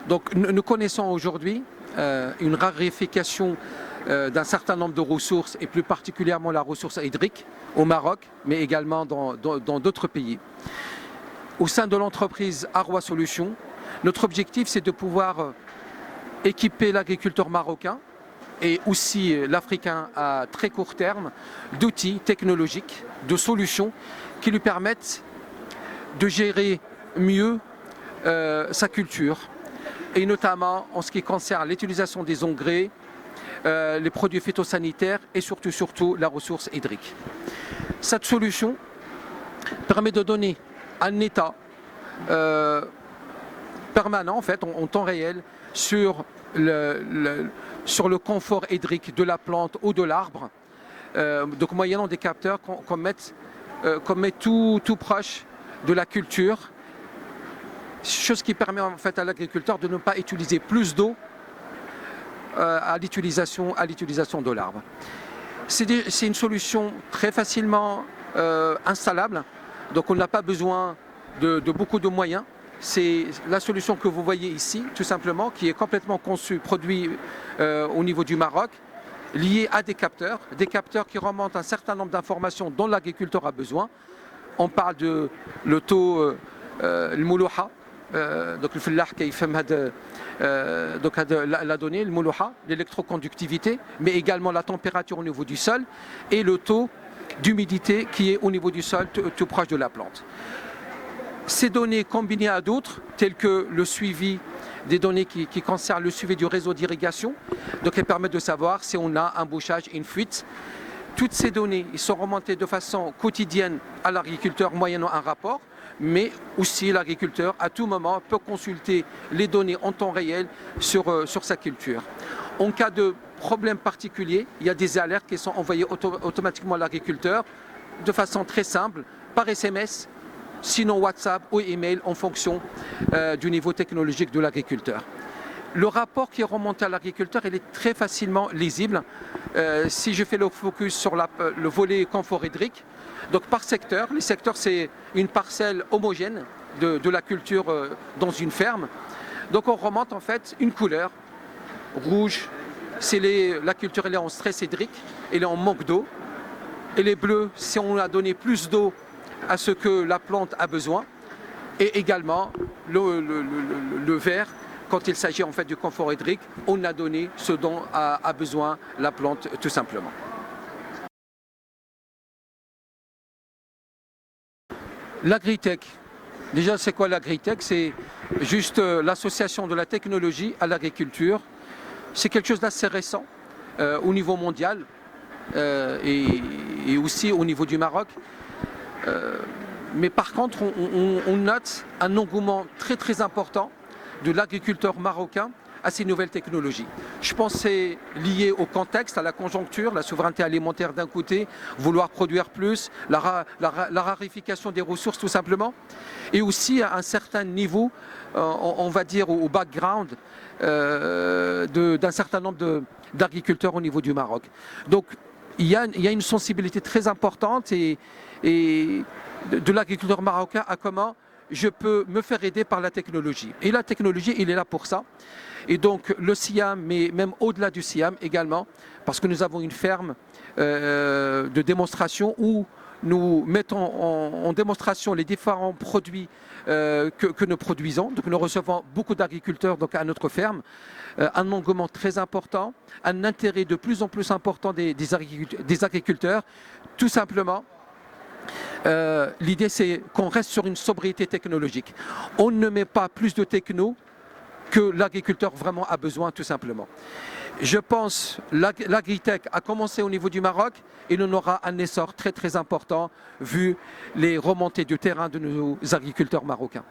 Donc nous connaissons aujourd'hui une raréfaction d'un certain nombre de ressources et plus particulièrement la ressource hydrique au Maroc, mais également dans d'autres pays. Au sein de l'entreprise Arwa Solutions, notre objectif c'est de pouvoir équiper l'agriculteur marocain et aussi l'Africain à très court terme d'outils technologiques, de solutions qui lui permettent de gérer mieux sa culture, et notamment en ce qui concerne l'utilisation des engrais, les produits phytosanitaires et surtout la ressource hydrique. Cette solution permet de donner un état permanent en fait, en temps réel sur le confort hydrique de la plante ou de l'arbre, donc moyennant des capteurs qu'on met tout proche de la culture, chose qui permet en fait à l'agriculteur de ne pas utiliser plus d'eau à l'utilisation de l'arbre. C'est une solution très facilement installable, donc on n'a pas besoin de beaucoup de moyens. C'est la solution que vous voyez ici, tout simplement, qui est complètement conçue, produite au niveau du Maroc, liée à des capteurs qui remontent un certain nombre d'informations dont l'agriculteur a besoin. On parle de le taux, le moulouha, donc le fellah qui fait donc la donnée, le moulouha, l'électroconductivité, mais également la température au niveau du sol et le taux d'humidité qui est au niveau du sol tout proche de la plante. Ces données combinées à d'autres, telles que le suivi des données qui concernent le suivi du réseau d'irrigation, donc elles permettent de savoir si on a un bouchage, une fuite. Toutes ces données sont remontées de façon quotidienne à l'agriculteur moyennant un rapport, mais aussi l'agriculteur à tout moment peut consulter les données en temps réel sur sa culture. En cas de problème particulier, il y a des alertes qui sont envoyées automatiquement à l'agriculteur de façon très simple, par SMS, sinon WhatsApp ou email en fonction du niveau technologique de l'agriculteur. Le rapport qui est remonté à l'agriculteur, il est très facilement lisible. Si je fais le focus sur le volet confort hydrique, donc par secteur, les secteurs c'est une parcelle homogène de la culture dans une ferme. Donc on remonte en fait une couleur rouge, c'est la culture elle est en stress hydrique, elle est en manque d'eau. Et les bleus, si on a donné plus d'eau à ce que la plante a besoin, et également le vert, quand il s'agit en fait du confort hydrique, on a donné ce dont a besoin la plante tout simplement. L'agritech, déjà c'est quoi l'agritech? C'est juste l'association de la technologie à l'agriculture. C'est quelque chose d'assez récent au niveau mondial et aussi au niveau du Maroc. Mais par contre, on note un engouement très important de l'agriculteur marocain à ces nouvelles technologies. Je pense que c'est lié au contexte, à la conjoncture, la souveraineté alimentaire d'un côté, vouloir produire plus, la raréfaction des ressources tout simplement, et aussi à un certain niveau, on va dire au background d'un certain nombre d'agriculteurs au niveau du Maroc. Donc il y a une sensibilité très importante et de l'agriculteur marocain à comment je peux me faire aider par la technologie. Et la technologie, il est là pour ça. Et donc le SIAM, mais même au-delà du SIAM également, parce que nous avons une ferme de démonstration où nous mettons en démonstration les différents produits que nous produisons. Donc nous recevons beaucoup d'agriculteurs à notre ferme, un engouement très important, un intérêt de plus en plus important des agriculteurs, tout simplement. L'idée c'est qu'on reste sur une sobriété technologique. On ne met pas plus de techno que l'agriculteur vraiment a besoin tout simplement. Je pense que l'agritech a commencé au niveau du Maroc et on aura un essor très important vu les remontées du terrain de nos agriculteurs marocains.